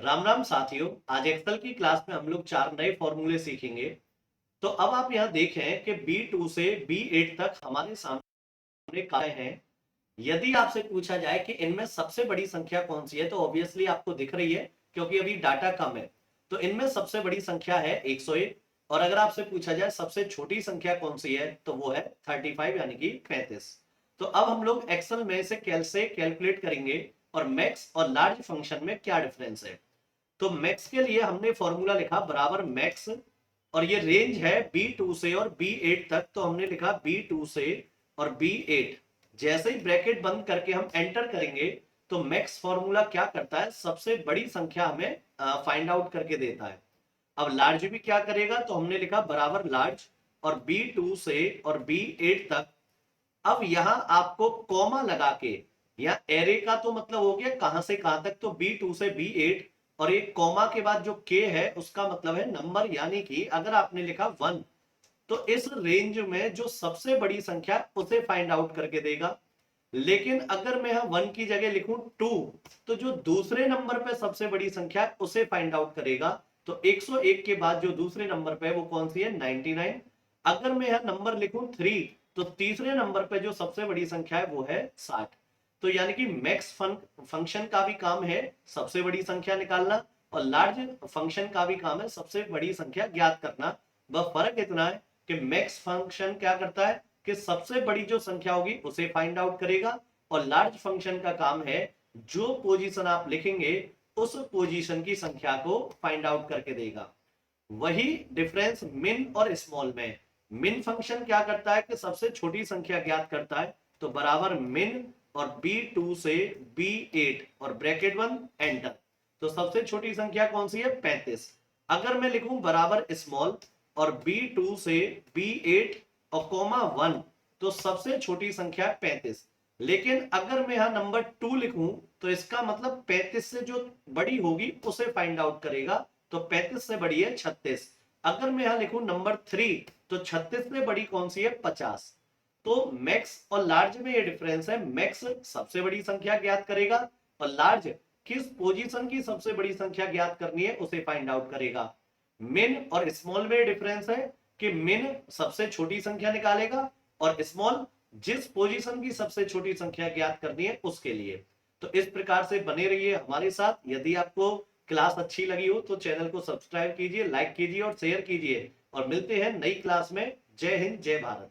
राम राम साथियों। आज एक्सेल की क्लास में हम लोग 4 नए फॉर्मूले सीखेंगे। तो अब आप यहाँ देखें कि B2 से B8 तक हमारे सामने काय हैं। यदि आपसे पूछा जाए कि इनमें सबसे बड़ी संख्या कौन सी है, तो ऑब्वियसली आपको दिख रही है क्योंकि अभी डाटा कम है। तो इनमें सबसे बड़ी संख्या है 101, और अगर आपसे पूछा जाए सबसे छोटी संख्या कौन सी है, तो वो है 35 यानी कि 35। तो अब हम लोग एक्सेल में से कैसे कैलकुलेट करेंगे और मैक्स और लार्ज फंक्शन में क्या डिफरेंस है। तो मैक्स के लिए हमने फॉर्मूला लिखा बराबर मैक्स, और ये रेंज है B2 से और B8 तक, तो हमने लिखा B2 से और B8। जैसे ही ब्रैकेट बंद करके हम एंटर करेंगे तो मैक्स फॉर्मूला क्या करता है, सबसे बड़ी संख्या हमें फाइंड आउट करके देता है। अब लार्ज भी क्या करेगा, तो हमने लिखा बराबर लार्ज और B2 से और B8 तक। अब यहां आपको कॉमा लगा के, या एरे का तो मतलब हो गया कहां से कहां तक, तो B2 से B8, और एक कॉमा के बाद जो K है उसका मतलब है नंबर, यानी कि अगर आपने लिखा 1 तो इस रेंज में जो सबसे बड़ी संख्या उसे फाइंड आउट करके देगा। लेकिन अगर मैं यहां 1 की जगह लिखूं 2, तो जो दूसरे नंबर पे सबसे बड़ी संख्या है उसे फाइंड आउट करेगा। तो 101 के बाद जो दूसरे नंबर पे वो कौन सी है, 99। अगर मैं यहां नंबर लिखूं 3, तो तीसरे नंबर पे जो सबसे बड़ी संख्या है वो है 60। तो यानी कि मैक्स फंक्शन का भी काम है सबसे बड़ी संख्या निकालना, और लार्ज फंक्शन का भी काम है सबसे बड़ी संख्या ज्ञात करना। बस फर्क इतना है कि मैक्स फंक्शन क्या करता है कि सबसे बड़ी जो संख्या होगी उसे फाइंड आउट करेगा, और लार्ज फंक्शन का काम है जो पोजीशन आप लिखेंगे उस पोजीशन की संख्या को फाइंड आउट करके देगा। वही डिफरेंस मिन और स्मॉल में। मिन फंक्शन क्या करता है कि सबसे छोटी संख्या ज्ञात करता है, तो बराबर मिन और B2 से B8 और ब्रैकेट बंद एंटर। तो सबसे छोटी संख्या कौन सी है, 35। अगर मैं लिखूं बराबर स्मॉल और B2 से B8 और कॉमा 1, तो सबसे छोटी संख्या 35। लेकिन अगर मैं यहां नंबर 2 लिखूं, तो इसका मतलब 35 से जो बड़ी होगी उसे फाइंड आउट करेगा। तो 35 से बड़ी है 36। अगर मैं यहां लिखूं नंबर 3, तो 36 से बड़ी कौन सी है, 50। तो मैक्स और लार्ज में ये डिफरेंस है, मैक्स सबसे बड़ी संख्या ज्ञात करेगा और लार्ज किस पोजीशन की सबसे बड़ी संख्या ज्ञात करनी है उसे फाइंड आउट करेगा। मिन और स्मॉल में डिफरेंस है कि मिन सबसे छोटी संख्या निकालेगा और स्मॉल जिस पोजीशन की सबसे छोटी संख्या ज्ञात करनी है उसके लिए। तो इस प्रकार से बने रहिए हमारे साथ। यदि आपको क्लास अच्छी लगी हो तो चैनल को सब्सक्राइब कीजिए, लाइक कीजिए और शेयर कीजिए, और मिलते हैं नई क्लास में। जय हिंद, जय भारत।